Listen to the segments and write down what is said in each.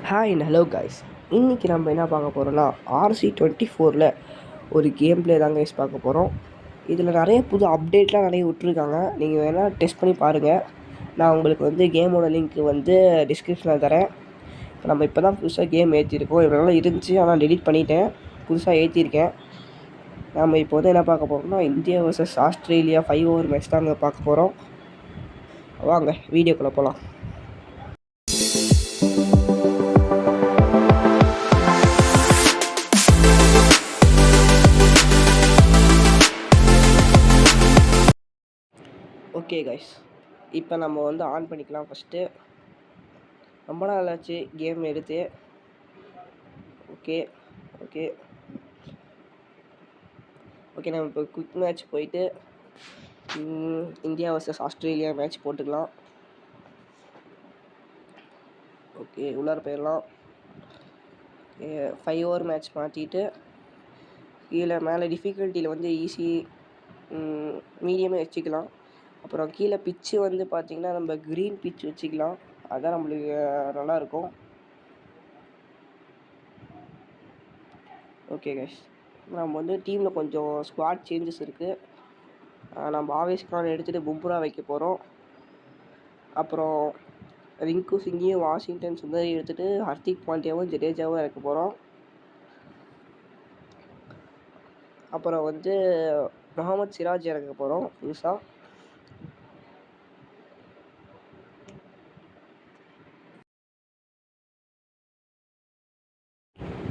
Hi and hello guys. இன்றைக்கி நம்ம என்ன பார்க்க போகிறோன்னா RC24 ஒரு கேம் ப்ளே தான் கைஸ் பார்க்க போகிறோம். இதில் நிறைய புது அப்டேட்லாம் நிறைய விட்ருக்காங்க. நீங்கள் வேணால் டெஸ்ட் பண்ணி பாருங்கள். நான் உங்களுக்கு வந்து கேமோட லிங்க் வந்து டிஸ்கிரிப்ஷனில் தரேன். நம்ம இப்போ தான் புதுசாக கேம் ஏற்றிருக்கோம். இவ்வளோ நாள் இருந்துச்சு, ஆனால் டெலீட் பண்ணிவிட்டேன். புதுசாக ஏற்றிருக்கேன். நம்ம இப்போ வந்து என்ன பார்க்க போகிறோம்னா India vs Australia 5 over match தான் அங்கே பார்க்க போகிறோம். வாங்க வீடியோக்குள்ளே போகலாம். ஓகே கைஸ், இப்போ நம்ம வந்து ஆன் பண்ணிக்கலாம். ஃபஸ்ட்டு ரொம்ப நாள் ஆச்சு கேம் எடுத்து. ஓகே ஓகே ஓகே நம்ம இப்போ குயிக் மேட்ச் போயிட்டு இந்தியா vs ஆஸ்திரேலியா மேட்ச் போட்டுக்கலாம். ஓகே உள்ளார போயிடலாம். 5 ஓவர் மேட்ச் மாற்றிட்டு கீழே மேலே டிஃபிகல்ட்டியில் வந்து ஈஸி மீடியமே வச்சுக்கலாம். அப்புறம் கீழே பிச்சு வந்து பார்த்திங்கன்னா நம்ம க்ரீன் பிச் வச்சுக்கலாம். அதுதான் நம்மளுக்கு நல்லாயிருக்கும். ஓகே கைஸ், நம்ம வந்து டீமில் கொஞ்சம் ஸ்குவாட் சேஞ்சஸ் இருக்குது. நம்ம ஆவேஷ் கான் எடுத்துகிட்டு பும்ரா வைக்க போகிறோம். அப்புறம் ரிங்கு சிங்கையும் வாஷிங்டன் சுந்தரி எடுத்துகிட்டு ஹர்திக் பாண்டியாவும் ஜடேஜாவும் இறக்க போகிறோம். அப்புறம் வந்து முகமது சிராஜ் இறக்க போகிறோம் புதுசாக.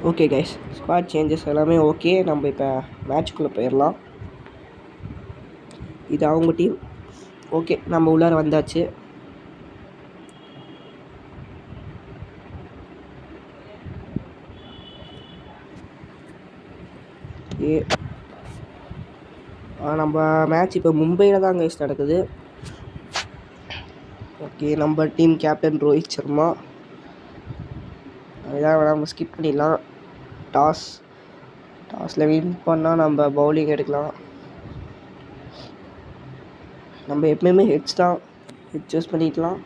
ஓகே கைஸ், ஸ்குவாட் சேஞ்சஸ் எல்லாமே ஓகே. நம்ம இப்போ மேட்ச்குள்ளே போயிடலாம். இது அவங்க டீம். ஓகே, நம்ம உள்ளார வந்தாச்சு. நம்ம மேட்ச் இப்போ மும்பையில் தான் கைஸ் நடக்குது. ஓகே, நம்ம டீம் கேப்டன் ரோஹித் சர்மா. அதான் நம்ம ஸ்கிப் பண்ணிடலாம். டாஸில் வின் பண்ணால் நம்ம பவுலிங் எடுக்கலாம். நம்ம எப்பயுமே ஹெட்ஸ் தான், ஹெட் சூஸ் பண்ணிக்கலாம்.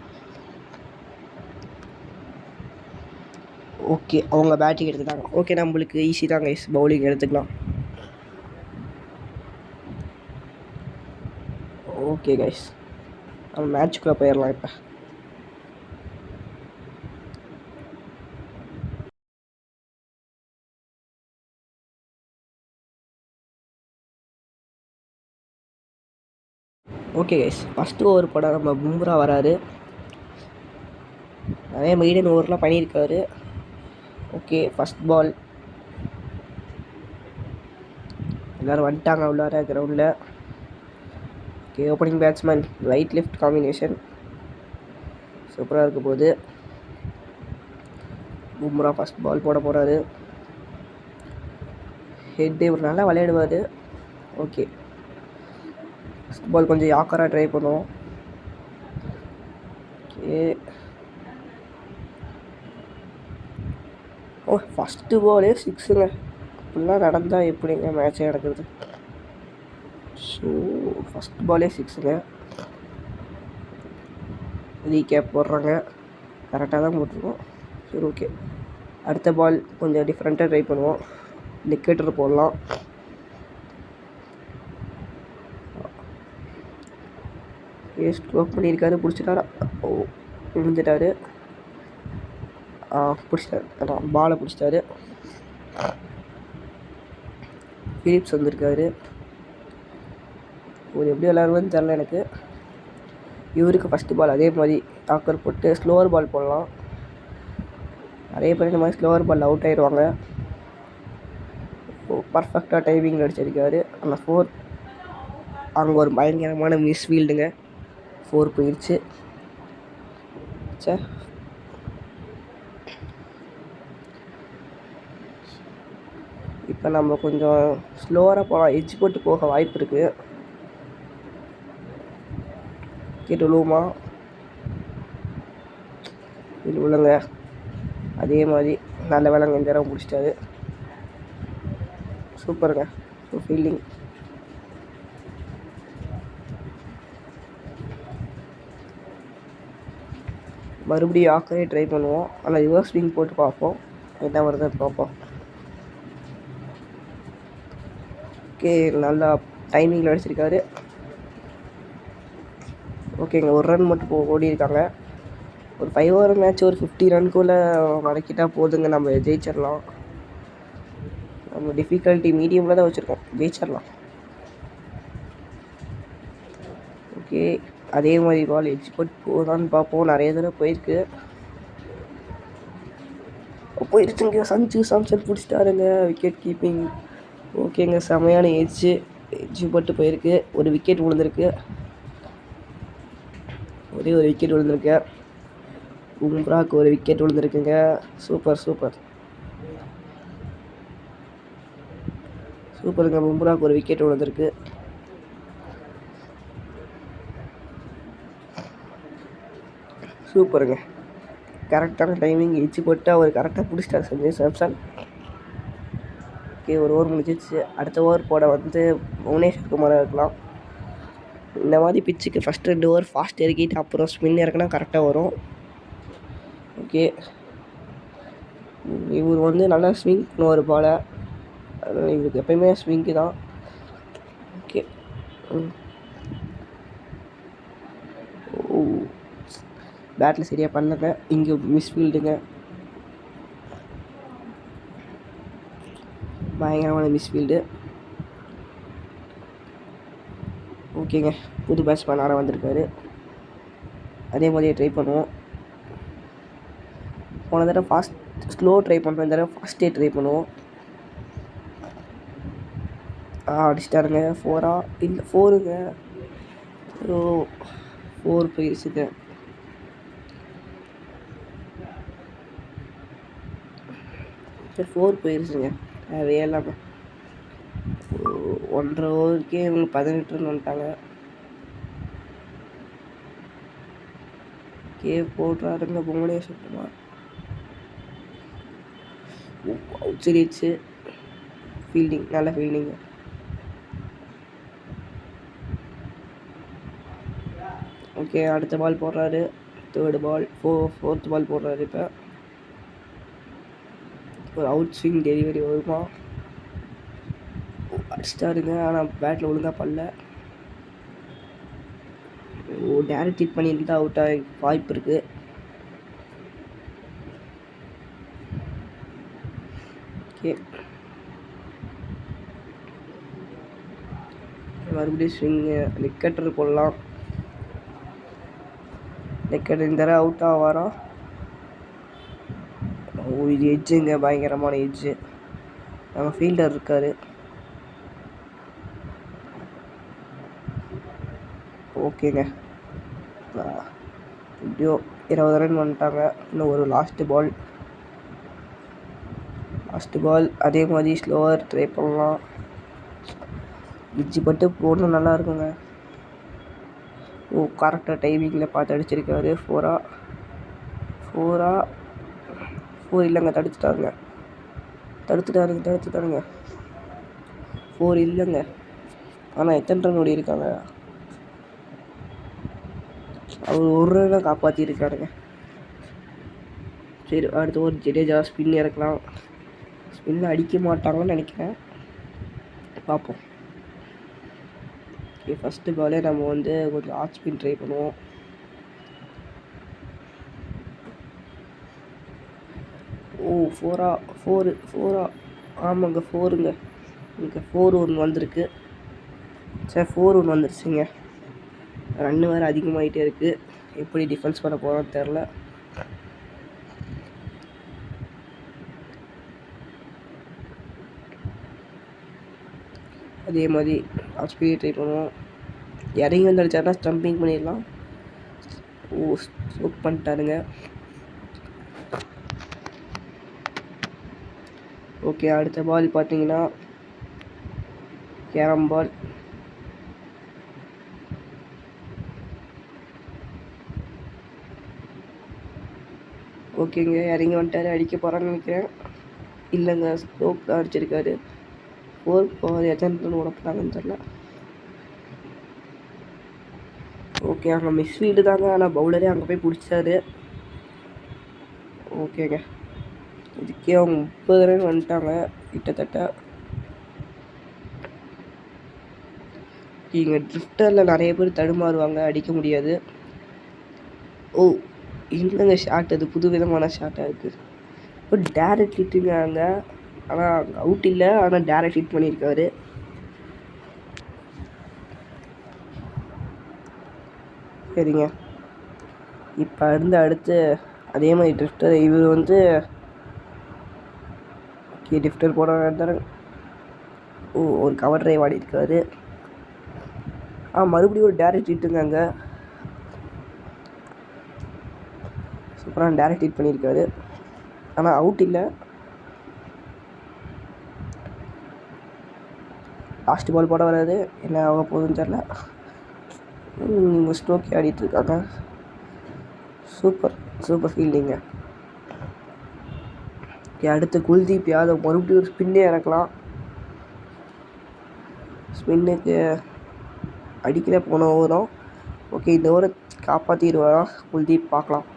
ஓகே, அவங்க பேட்டிங் எடுத்துட்டாங்க. ஓகே, நம்மளுக்கு ஈஸி தான் கைஸ், பவுலிங் எடுத்துக்கலாம். ஓகே கைஸ், நம்ம மேட்ச்சுக்குள்ளே போயிடலாம். இப்போ ஓகே கைஸ், ஃபஸ்ட்டு ஓவர் போட நம்ம பும்ரா வராரு. நிறைய மீடியம் ஓவர்லாம் பண்ணியிருக்காரு. Okay, first ball. எல்லோரும் வந்துட்டாங்க உள்ளார கிரவுண்டில். Okay, opening batsman right left combination சூப்பராக இருக்க போகுது. பும்ரா ஃபஸ்ட் பால் போட போகிறாரு. ஹெட் இவர் நல்லா விளையாடுவார். ஓகே, ஃபஸ்ட் பால் கொஞ்சம் யாக்கராக ட்ரை பண்ணுவோம். ஓகே, ஃபஸ்ட்டு பாலே 6ங்க. இப்படிலாம் நடந்தால் எப்படிங்க மேட்சே நடக்குது? ஸோ ஃபஸ்ட் பாலே 6ங்க. ரீகேப் போடுறாங்க. கரெக்டாக தான் போட்டிருக்கோம். சரி, ஓகே, அடுத்த பால் கொஞ்சம் டிஃப்ரெண்ட்டாக ட்ரை பண்ணுவோம். நிக்கெட்டர் போடலாம். ஸ்ட்ரோக் பண்ணியிருக்காரு. பிடிச்சிட்டாரா? விழுந்துட்டாரு. பிடிச்சிட்டாரு. பாலை பிடிச்சிட்டாரு. பிலிப்ஸ் வந்திருக்காரு. ஒரு எப்படி விளையாடுவான்னு தெரில எனக்கு. இவருக்கு ஃபஸ்ட்டு பால் அதே மாதிரி டாக்கர் போட்டு ஸ்லோவர் பால் போடலாம். நிறைய பேர் இந்த மாதிரி ஸ்லோவர் பால் அவுட் ஆயிடுவாங்க. பர்ஃபெக்டாக டைமிங் அடிச்சிருக்காரு. ஆனால் 4 அங்கே ஒரு பயங்கரமான மிஸ் ஃபீல்டுங்க. 4 போயிடுச்சு. சே, இப்போ நம்ம கொஞ்சம் ஸ்லோவராக போகலாம். எட்ஜ் போட்டு போக வாய்ப்பு இருக்குது. கேட்டு விழுவுமா? இது விழுங்க. அதே மாதிரி நல்ல வேலைங்க, இந்த நேரம் பிடிச்சிட்டாரு. சூப்பருங்க. So fielding. மறுபடியும் ஆக்கவே ட்ரை பண்ணுவோம். ஆனால் ரிவர்ஸ் ஸ்விங் போட்டு பார்ப்போம், என்ன வருதுன்னு பார்ப்போம். ஓகே, நல்லா டைமிங்கில் அடிச்சிருக்காரு. ஓகேங்க, ஒரு ரன் மட்டும் ஓடி இருக்காங்க. ஒரு 5 ஓவர் மேட்ச் ஒரு 50 ரன்குள்ளே வடக்கிட்டால் போதுங்க, நம்ம ஜெயிச்சிடலாம். நம்ம டிஃபிகல்ட்டி மீடியமில் தான் வச்சுருக்கோம், ஜெயிச்சிடலாம். ஓகே, அதே மாதிரி பால் எட்ஜ் போட்டு போதான்னு பார்ப்போம். நிறைய தடவை போயிருச்சுங்க. சஞ்சு சாம்சன் பிடிச்சிட்டாருங்க, விக்கெட் கீப்பிங். ஓகேங்க, செமையான எட்ஜு போட்டு போயிருக்கு. ஒரு விக்கெட் விழுந்திருக்கு, ஒரே ஒரு விக்கெட் விழுந்திருக்கு. பும்ராக்கு ஒரு விக்கெட் விழுந்திருக்குங்க. சூப்பருங்க, பும்ராக்கு ஒரு விக்கெட் விழுந்திருக்கு. சூப்பருங்க, கரெக்டான டைமிங் எட்ஜ் போட்டு அவர் கரெக்டாக பிடிச்சிட்டார் சஞ்சு சாம்சன். ஓகே, ஒரு ஓவர் முடிஞ்சிச்சு. அடுத்த ஓவர் போட வந்து புவனேஸ்வர் குமாராக இருக்கலாம். இந்த மாதிரி பிச்சுக்கு ஃபஸ்ட் 2 ஓவர் ஃபாஸ்ட் இறக்கிட்டு அப்புறம் ஸ்பின் இறக்குனா கரெக்டாக வரும். ஓகே, இவர் வந்து நல்லா ஸ்விங் பண்ணுவார் பாலை, இவருக்கு எப்பயுமே ஸ்விங்கு தான். ஓகே, பேட்டில் சரியாக பண்ணல, இங்கே மிஸ்ஃபீல்டுங்க, பயங்கரமான மிஸ்ஃபீல்டு. ஓகேங்க, புது பேட்ஸ்மேன் ஆட வந்திருக்காரு, அதே மாதிரியே ட்ரை பண்ணுவோம். போன தடவை ஸ்லோ ட்ரை பண்ணுறோம், இந்த தடவை ஃபாஸ்ட்டே ட்ரை பண்ணுவோம். அடிச்சிட்டாருங்க. 4 இல்லை 4ங்க. 4 போயிடுச்சுங்க. சரி, 4 போயிடுச்சுங்க, வேலாம 1.5 ஓவருக்கே இவங்க 18 ரன் வந்துட்டாங்க. போடுறாருங்க புவனேஸ்வர் குமார். அவுட் சீரிச்சு. ஃபீல்டிங், நல்ல ஃபீல்டிங்கு. ஓகே, அடுத்த பால் போடுறாரு, 3rd பால், 4th பால் போடுறாரு. இப்போ ஒரு அவுட் ஸ்விங் டெலிவரி வருமா, அடிச்சிட்டாருங்க. ஆனால் பேட்டில் ஒழுங்காக பண்ணல. டேரக்ட் ஹிட் பண்ணியிருந்தா அவுட் ஆகி வாய்ப்பு இருக்குது. ஓகே, மறுபடியும் ஸ்விங்கு, விக்கெட்டர் போடலாம். விக்கெட் இந்த தடவை அவுட் ஆவாரா? இது எட்ஜுங்க, பயங்கரமான எட்ஜு. நம்ம ஃபீல்டர் இருக்கார். ஓகேங்க, எப்படியோ 20 ரன் வந்துட்டாங்க. இன்னும் ஒரு லாஸ்ட்டு பால், அதே மாதிரி ஸ்லோவர் ட்ரை பண்ணலாம். எட்ஜு பட்டு போடணும், நல்லா இருக்குங்க. கரெக்டாக டைமிங்கில் பார்த்து அடிச்சிருக்காரு. 4 இல்லைங்க, தடுத்துட்டாருங்க. 4 இல்லைங்க. ஆனால் எத்தனை ரன் ஓடி இருக்காங்க, அவர் ஒரு ரனை காப்பாற்றிருக்காருங்க. சரி, அடுத்து ஒரு ஜடேஜா ஸ்பின் இறக்கலாம். ஸ்பின்னில் அடிக்க மாட்டாங்கன்னு நினைக்கிறேன், பார்ப்போம். ஓகே, ஃபஸ்ட்டு பாலே நம்ம வந்து கொஞ்சம் ஆஃப் ஸ்பின் ட்ரை பண்ணுவோம். ஃபோரா ஆமாங்க, 4ங்க. இங்கே 4 ஒன்று வந்திருக்கு. சரி, 4 ஒன்று வந்துருச்சுங்க. ரன்னு வேறு அதிகமாகிட்டே இருக்குது. எப்படி டிஃபென்ஸ் பண்ண போகிறோன்னு தெரில. அதே மாதிரி ஆஃப் ஸ்பீட் ட்ரை பண்ணுவோம். இறங்கி வந்து அடித்தாருன்னா ஸ்டம்பிங் பண்ணிடலாம். ஸ்ட்ரோக் பண்ணிட்டாருங்க. ஓகே, அடுத்த பால் பார்த்தீங்கன்னா கேரம் பால். ஓகேங்க, இறங்கி வந்துட்டார், அடிக்க போகிறான்னு நினைக்கிறேன். இல்லைங்க, ஸ்ட்ரோக் தான் அடிச்சிருக்காரு. 4 எத்தனை ரன் ஓட போகிறாங்கன்னு தெரில. ஓகே, அங்கே மிஸ்ஃபீல்டு தாங்க, ஆனால் பவுலரே அங்கே போய் பிடிச்சாரு. ஓகேங்க. இதுக்கே அவங்க 30 ரன் வந்துட்டாங்க கிட்டத்தட்ட. இங்கே ட்ரிஃப்டரில் நிறைய பேர் தடுமாறுவாங்க, அடிக்க முடியாது. ஓ இல்லைங்க, ஷாட் அது புது விதமான ஷாட்டாக இருக்குது. இப்போ டேரக்ட் ஹிட்டுங்க அங்கே, ஆனால் அவுட் இல்லை, ஆனால் டேரக்ட் ஹிட் பண்ணியிருக்காரு. சரிங்க, இப்போ அடுத்து அதே மாதிரி ட்ரிஃப்டர் இவர் வந்து ஓகே ட்ரிஃப்டர் போட இருந்தாரு. ஓ ஒரு கவர் ட்ரைவ் ஆடி இருக்காரு. மறுபடியும் ஒரு டேரக்ட் ஹிட்டுங்க அங்கே. சூப்பராக டேரக்ட் ஹிட் பண்ணியிருக்காரு, ஆனால் அவுட் இல்லை. லாஸ்ட் பால் போட வராது, என்ன ஆக போகுதுன்னு தெரில. ஸ்டோக்கி ஆடிட்டுருக்காங்க. சூப்பர் ஃபீல்டிங்க. அடுத்து குல்தீப் யாதவ் மறுபடியும் ஒரு ஸ்பின்னே இறக்கலாம். ஸ்பின்னுக்கு அடிக்கல போன ஓவரும். ஓகே இந்த ஓவரை காப்பாற்றிடுவாரா குல்தீப், பார்க்கலாம்.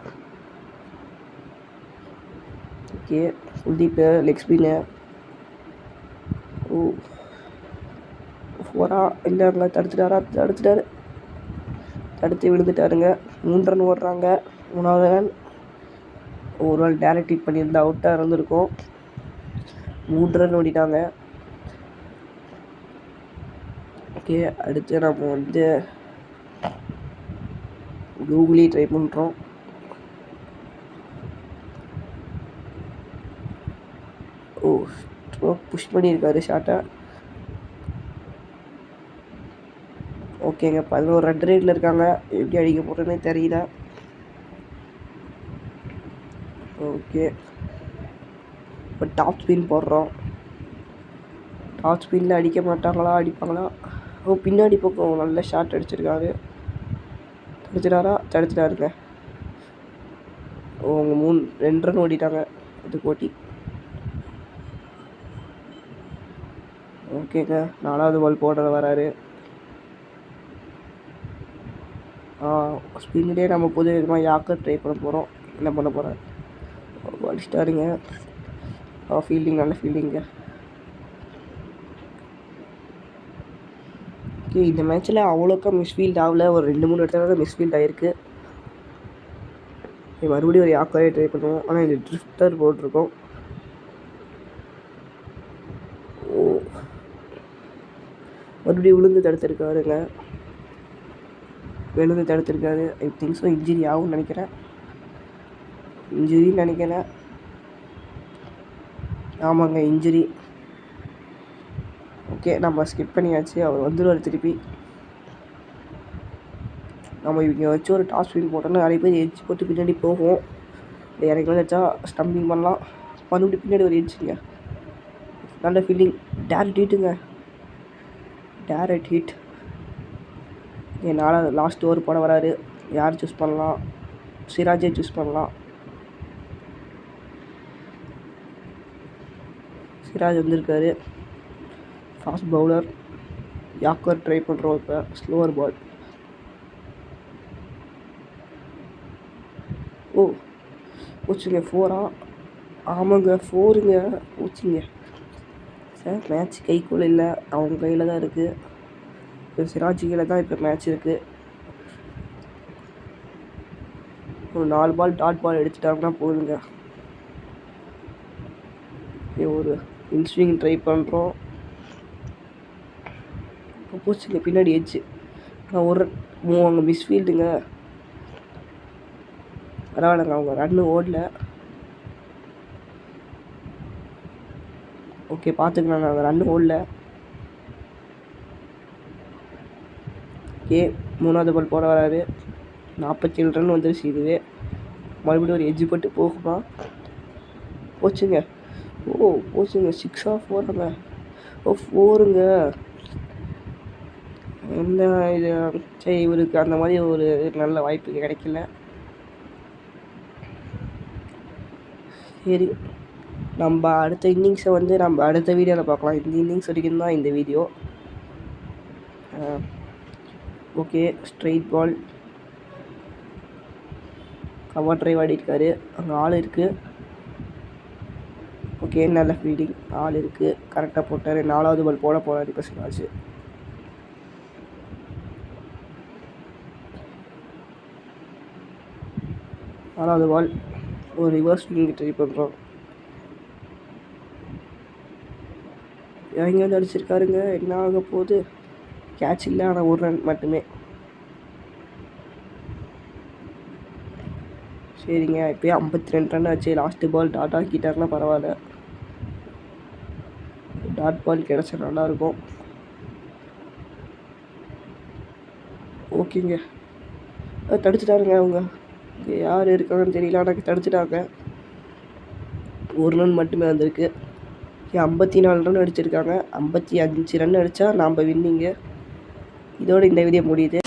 Okay Kuldeep leg spin. Oh ஃபோரா இல்லைங்க, தடுத்துட்டாரு. தடுத்து விழுந்துட்டாருங்க. 3 ரன் ஓடுறாங்க. 3வது ரன். ஒரு நாள் டேரக்ட் ஹிட் பண்ணியிருந்தா அவுட்டாக இருந்திருக்கும். 3 ரன் ஓடிட்டாங்க. ஓகே அடுத்து நம்ம வந்து கூகுளி ட்ரை பண்ணுறோம். ஓ ஸ்ட்ரோக் புஷ் பண்ணியிருக்காரு ஷார்ட்டை. ஓகேங்க 11 ரன் ரேட்டில் இருக்காங்க. எப்படி அடிக்க போகிறேன்னே தெரியல. ஓகே இப்போ டாப் ஸ்பின் போடுறோம். டாப் ஸ்பின்னில் அடிக்க மாட்டாங்களா, அடிப்பாங்களா? ஓ பின்னாடி பக்கம் நல்ல ஷாட் அடிச்சிருக்காரு. தடுத்துட்டாருங்க. அவங்க 2 ரன் ஓடிட்டாங்க இது போட்டி. ஓகேங்க 4வது பால் போடுற வராரு. ஸ்பின்லேயே நம்ம புது விதமாக யாக்கர் ட்ரை பண்ண போகிறோம். என்ன பண்ண போகிறேன், அடிச்சிட்டாருங்க. ஃபீல்டிங் நல்ல ஃபீல்டிங்க. ஓகே இந்த மேட்ச்சில் அவ்வளோக்கா மிஸ்ஃபீல்ட் ஆகல, ஒரு 2-3 இடத்துல தான் மிஸ்ஃபீல்ட் ஆகிருக்கு. மறுபடியும் ஒரு யாக்கரே ட்ரை பண்ணுவோம், ஆனால் இது ட்ரிஃப்டர் போட்டிருக்கோம். ஓ மறுபடியும் விழுந்து தடுத்துருக்காருங்க. ஐ திங்க் ஸோ இன்ஜுரி ஆகும்னு நினைக்கிறேன். ஆமாங்க இன்ஜுரி. ஓகே நம்ம ஸ்கிப் பண்ணியாச்சு. அவர் வந்துடுவார் திருப்பி. நம்ம இவங்க வச்சு ஒரு டாஸ் ஸ்பின் போட்டோன்னா நிறைய பேர் எட்ஜ் போட்டு பின்னாடி போகும். எனக்கு வந்து வச்சா ஸ்டம்பிங் பண்ணலாம். மறுபடியும் பின்னாடி ஒரு எட்ஜுங்க. நல்ல ஃபீல்டிங். Direct hit. என்னால் லாஸ்ட் ஓவர் போட வராரு. யார் சூஸ் பண்ணலாம்? சிராஜே சூஸ் பண்ணலாம். சிராஜ் வந்திருக்காரு. Fast bowler. யாக்கர் ட்ரை பண்ணுறோம். இப்போ ஸ்லோவர் பால். ஓ போச்சுங்க 4. ஆமாங்க 4ங்க போச்சுங்க. சார் மேட்ச் கைக்குள்ளே இல்லை, அவங்க கையில் தான் இருக்குது. இப்போ சிராஜ் கையில் தான் இப்போ மேட்ச் இருக்குது. ஒரு 4 பால் டாட் பால் எடுத்துட்டாங்கன்னா போதுங்க. ஒரு இன்ஸ்விங் ட்ரை பண்ணுறோம். போச்சுங்க பின்னாடி எட்ஜு. ஆனால் ஒரு அவங்க மிஸ்ஃபீல்டுங்க. பரவாயில்லைங்க, அவங்க ரன்னு ஓடல. ஓகே பார்த்துக்கலாம், அவங்க ரன்னு ஓடல. ஓகே 3வது பால் போட வராரு. 47 ரன் வந்துருச்சு. இதுவே மறுபடியும் ஒரு எட்ஜு போட்டு போகுமா? போச்சுங்க. போச்சுங்க 6ஆ 4ங்க. 4ங்க. என்ன இது, சரி இவருக்கு அந்த மாதிரி ஒரு நல்ல வாய்ப்பு கிடைக்கல. சரி நம்ம அடுத்த இன்னிங்ஸை வந்து நம்ம அடுத்த வீடியோவில் பார்க்கலாம். இந்த இன்னிங்ஸ் வரைக்கும் தான் இந்த video. Okay straight ball. Cover drive ஆடிருக்காரு. அங்கே ஆள் இருக்குது. ஓகே, நல்ல ஃபீல்டிங், ஆள் இருக்குது, கரெக்டாக போட்டார். 4வது பால் போட போகிறார் இப்போ சிராஜ். நாலாவது பால் ஒரு ரிவர்ஸ் ஸ்விங் ட்ரை பண்ணுறோம். இறங்கி வந்து அடிச்சிருக்காருங்க. என்ன ஆக போகுது? கேட்ச் இல்லை, ஆனால் ஒரு ரன் மட்டுமே. சரிங்க, இப்போயே 52 ரன் ஆச்சு. லாஸ்ட்டு பால் டாட் ஆக்கிட்டாருன்னா பரவாயில்ல. டாட் பால் கிடச்சா நல்லாயிருக்கும். ஓகேங்க, தடுத்துட்டாருங்க. அவங்க இங்கே யார் இருக்காங்கன்னு தெரியல, ஆனால் தடுத்துட்டாங்க. ஒரு ரன் மட்டுமே வந்திருக்கு. 54 ரன் அடிச்சிருக்காங்க. 55 ரன் அடித்தா நாம் வின்னிங்க. இதோடு இந்த வீடியோ முடியுது.